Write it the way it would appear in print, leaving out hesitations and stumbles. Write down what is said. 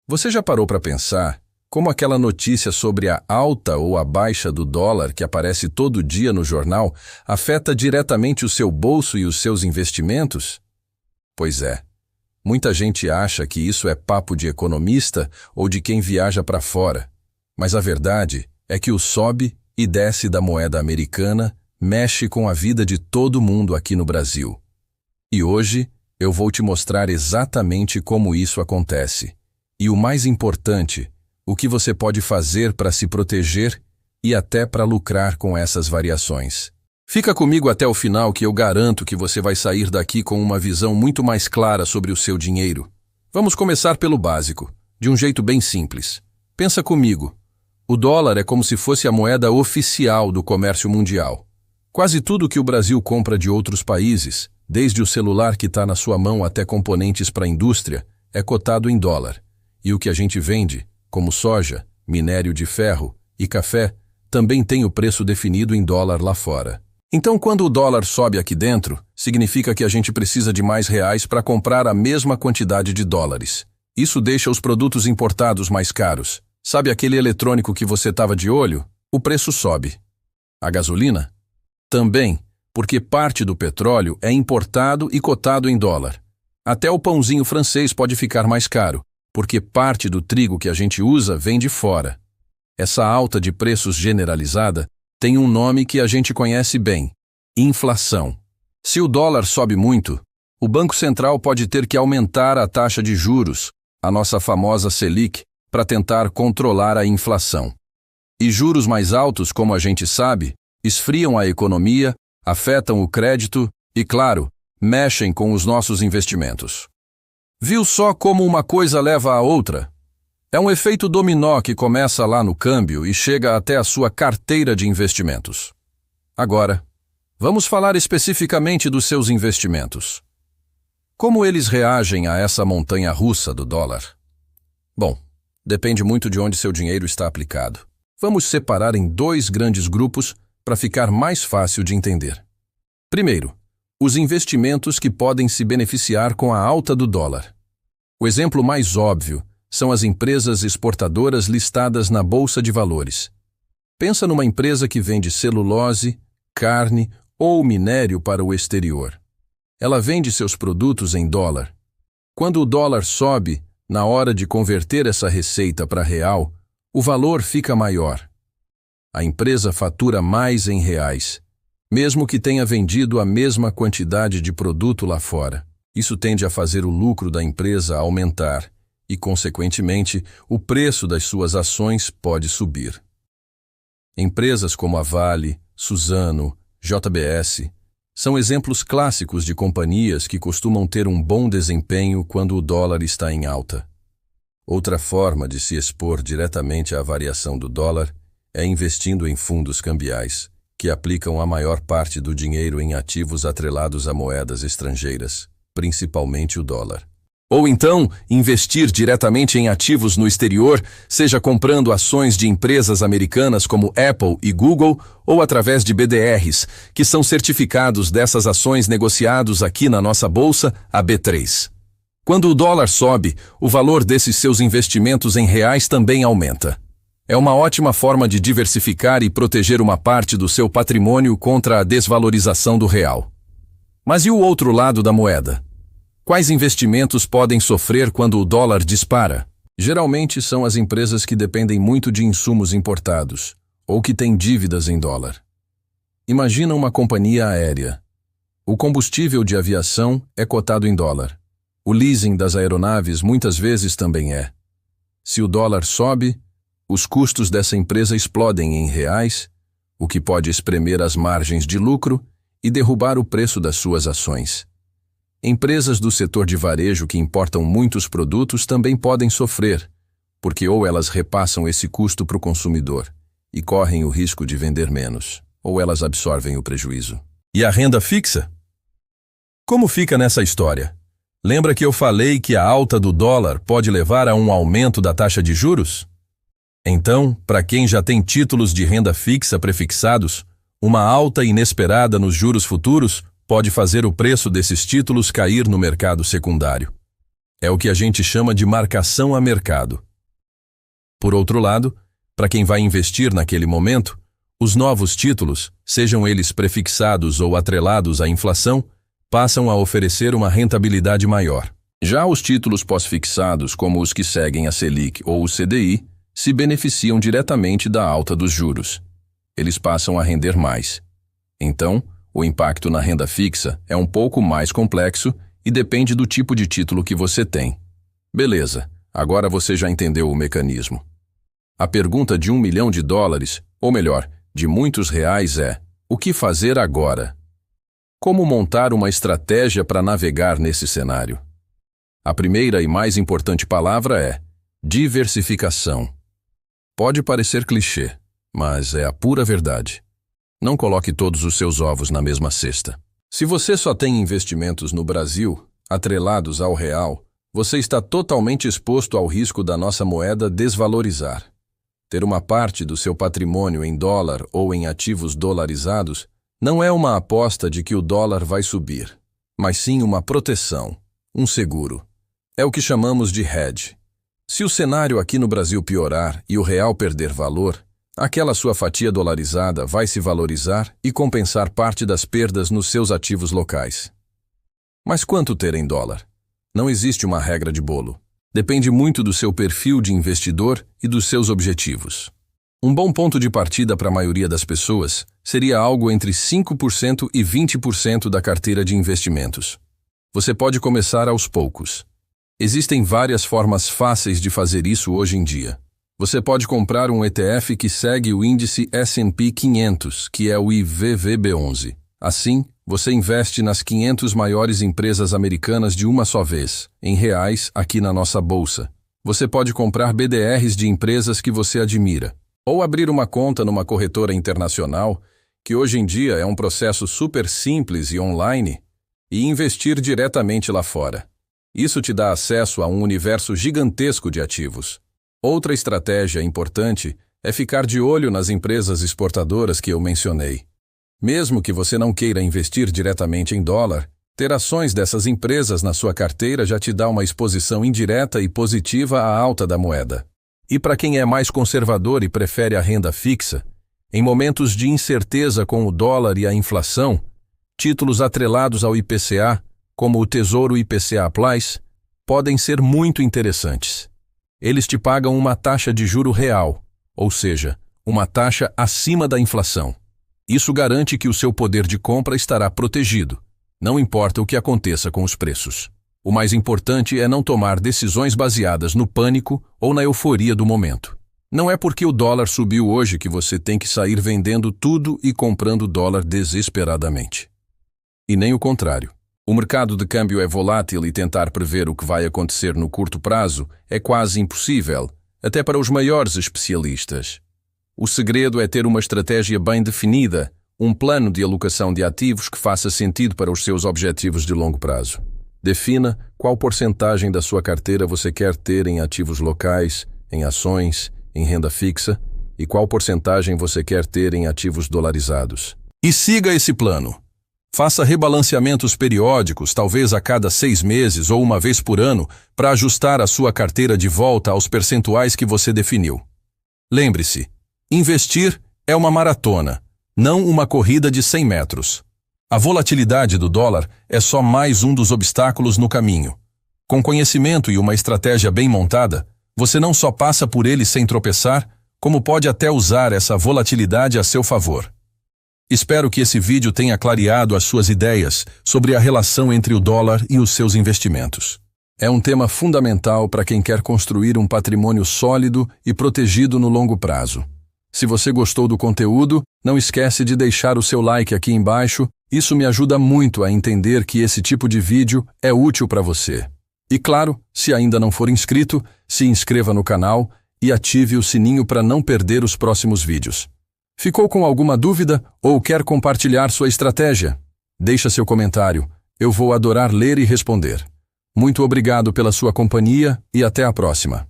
Você já parou para pensar como aquela notícia sobre a alta ou a baixa do dólar que aparece todo dia no jornal afeta diretamente o seu bolso e os seus investimentos? Pois é, muita gente acha que isso é papo de economista ou de quem viaja para fora, mas a verdade é que o sobe e desce da moeda americana mexe com a vida de todo mundo aqui no Brasil. E hoje eu vou te mostrar exatamente como isso acontece. E o mais importante, o que você pode fazer para se proteger e até para lucrar com essas variações. Fica comigo até o final que eu garanto que você vai sair daqui com uma visão muito mais clara sobre o seu dinheiro. Vamos começar pelo básico, de um jeito bem simples. Pensa comigo, o dólar é como se fosse a moeda oficial do comércio mundial. Quase tudo que o Brasil compra de outros países, desde o celular que está na sua mão até componentes para a indústria, é cotado em dólar. E o que a gente vende, como soja, minério de ferro e café, também tem o preço definido em dólar lá fora. Então, quando o dólar sobe aqui dentro, significa que a gente precisa de mais reais para comprar a mesma quantidade de dólares. Isso deixa os produtos importados mais caros. Sabe aquele eletrônico que você estava de olho? O preço sobe. A gasolina? Também, porque parte do petróleo é importado e cotado em dólar. Até o pãozinho francês pode ficar mais caro, porque parte do trigo que a gente usa vem de fora. Essa alta de preços generalizada tem um nome que a gente conhece bem: inflação. Se o dólar sobe muito, o Banco Central pode ter que aumentar a taxa de juros, a nossa famosa Selic, para tentar controlar a inflação. E juros mais altos, como a gente sabe, esfriam a economia, afetam o crédito e, claro, mexem com os nossos investimentos. Viu só como uma coisa leva a outra? É um efeito dominó que começa lá no câmbio e chega até a sua carteira de investimentos. Agora, vamos falar especificamente dos seus investimentos. Como eles reagem a essa montanha-russa do dólar? Bom, depende muito de onde seu dinheiro está aplicado. Vamos separar em dois grandes grupos para ficar mais fácil de entender. Primeiro, os investimentos que podem se beneficiar com a alta do dólar. O exemplo mais óbvio são as empresas exportadoras listadas na Bolsa de Valores. Pensa numa empresa que vende celulose, carne ou minério para o exterior. Ela vende seus produtos em dólar. Quando o dólar sobe, na hora de converter essa receita para real, o valor fica maior. A empresa fatura mais em reais, mesmo que tenha vendido a mesma quantidade de produto lá fora. Isso tende a fazer o lucro da empresa aumentar e, consequentemente, o preço das suas ações pode subir. Empresas como a Vale, Suzano, JBS são exemplos clássicos de companhias que costumam ter um bom desempenho quando o dólar está em alta. Outra forma de se expor diretamente à variação do dólar é investindo em fundos cambiais, que aplicam a maior parte do dinheiro em ativos atrelados a moedas estrangeiras, principalmente o dólar. Ou então, investir diretamente em ativos no exterior, seja comprando ações de empresas americanas como Apple e Google, ou através de BDRs, que são certificados dessas ações negociados aqui na nossa bolsa, a B3. Quando o dólar sobe, o valor desses seus investimentos em reais também aumenta. É uma ótima forma de diversificar e proteger uma parte do seu patrimônio contra a desvalorização do real. Mas e o outro lado da moeda? Quais investimentos podem sofrer quando o dólar dispara? Geralmente são as empresas que dependem muito de insumos importados, ou que têm dívidas em dólar. Imagina uma companhia aérea. O combustível de aviação é cotado em dólar. O leasing das aeronaves muitas vezes também é. Se o dólar sobe, os custos dessa empresa explodem em reais, o que pode espremer as margens de lucro e derrubar o preço das suas ações. Empresas do setor de varejo que importam muitos produtos também podem sofrer, porque ou elas repassam esse custo para o consumidor e correm o risco de vender menos, ou elas absorvem o prejuízo. E a renda fixa? Como fica nessa história? Lembra que eu falei que a alta do dólar pode levar a um aumento da taxa de juros? Então, para quem já tem títulos de renda fixa prefixados, uma alta inesperada nos juros futuros pode fazer o preço desses títulos cair no mercado secundário. É o que a gente chama de marcação a mercado. Por outro lado, para quem vai investir naquele momento, os novos títulos, sejam eles prefixados ou atrelados à inflação, passam a oferecer uma rentabilidade maior. Já os títulos pós-fixados, como os que seguem a Selic ou o CDI, se beneficiam diretamente da alta dos juros. Eles passam a render mais. Então, o impacto na renda fixa é um pouco mais complexo e depende do tipo de título que você tem. Beleza, agora você já entendeu o mecanismo. A pergunta de $1 milhão, ou melhor, de muitos reais é: o que fazer agora? Como montar uma estratégia para navegar nesse cenário? A primeira e mais importante palavra é diversificação. Pode parecer clichê, mas é a pura verdade. Não coloque todos os seus ovos na mesma cesta. Se você só tem investimentos no Brasil, atrelados ao real, você está totalmente exposto ao risco da nossa moeda desvalorizar. Ter uma parte do seu patrimônio em dólar ou em ativos dolarizados não é uma aposta de que o dólar vai subir, mas sim uma proteção, um seguro. É o que chamamos de hedge. Se o cenário aqui no Brasil piorar e o real perder valor, aquela sua fatia dolarizada vai se valorizar e compensar parte das perdas nos seus ativos locais. Mas quanto ter em dólar? Não existe uma regra de bolo. Depende muito do seu perfil de investidor e dos seus objetivos. Um bom ponto de partida para a maioria das pessoas seria algo entre 5% e 20% da carteira de investimentos. Você pode começar aos poucos. Existem várias formas fáceis de fazer isso hoje em dia. Você pode comprar um ETF que segue o índice S&P 500, que é o IVVB11. Assim, você investe nas 500 maiores empresas americanas de uma só vez, em reais, aqui na nossa bolsa. Você pode comprar BDRs de empresas que você admira, ou abrir uma conta numa corretora internacional, que hoje em dia é um processo super simples e online, e investir diretamente lá fora. Isso te dá acesso a um universo gigantesco de ativos. Outra estratégia importante é ficar de olho nas empresas exportadoras que eu mencionei. Mesmo que você não queira investir diretamente em dólar, ter ações dessas empresas na sua carteira já te dá uma exposição indireta e positiva à alta da moeda. E para quem é mais conservador e prefere a renda fixa, em momentos de incerteza com o dólar e a inflação, títulos atrelados ao IPCA, como o Tesouro IPCA+, podem ser muito interessantes. Eles te pagam uma taxa de juro real, ou seja, uma taxa acima da inflação. Isso garante que o seu poder de compra estará protegido, não importa o que aconteça com os preços. O mais importante é não tomar decisões baseadas no pânico ou na euforia do momento. Não é porque o dólar subiu hoje que você tem que sair vendendo tudo e comprando dólar desesperadamente. E nem o contrário. O mercado de câmbio é volátil e tentar prever o que vai acontecer no curto prazo é quase impossível, até para os maiores especialistas. O segredo é ter uma estratégia bem definida, um plano de alocação de ativos que faça sentido para os seus objetivos de longo prazo. Defina qual porcentagem da sua carteira você quer ter em ativos locais, em ações, em renda fixa, e qual porcentagem você quer ter em ativos dolarizados. E siga esse plano. Faça rebalanceamentos periódicos, talvez a cada 6 meses ou uma vez por ano, para ajustar a sua carteira de volta aos percentuais que você definiu. Lembre-se, investir é uma maratona, não uma corrida de 100 metros. A volatilidade do dólar é só mais um dos obstáculos no caminho. Com conhecimento e uma estratégia bem montada, você não só passa por ele sem tropeçar, como pode até usar essa volatilidade a seu favor. Espero que esse vídeo tenha clareado as suas ideias sobre a relação entre o dólar e os seus investimentos. É um tema fundamental para quem quer construir um patrimônio sólido e protegido no longo prazo. Se você gostou do conteúdo, não esquece de deixar o seu like aqui embaixo. Isso me ajuda muito a entender que esse tipo de vídeo é útil para você. E claro, se ainda não for inscrito, se inscreva no canal e ative o sininho para não perder os próximos vídeos. Ficou com alguma dúvida ou quer compartilhar sua estratégia? Deixa seu comentário, eu vou adorar ler e responder. Muito obrigado pela sua companhia e até a próxima.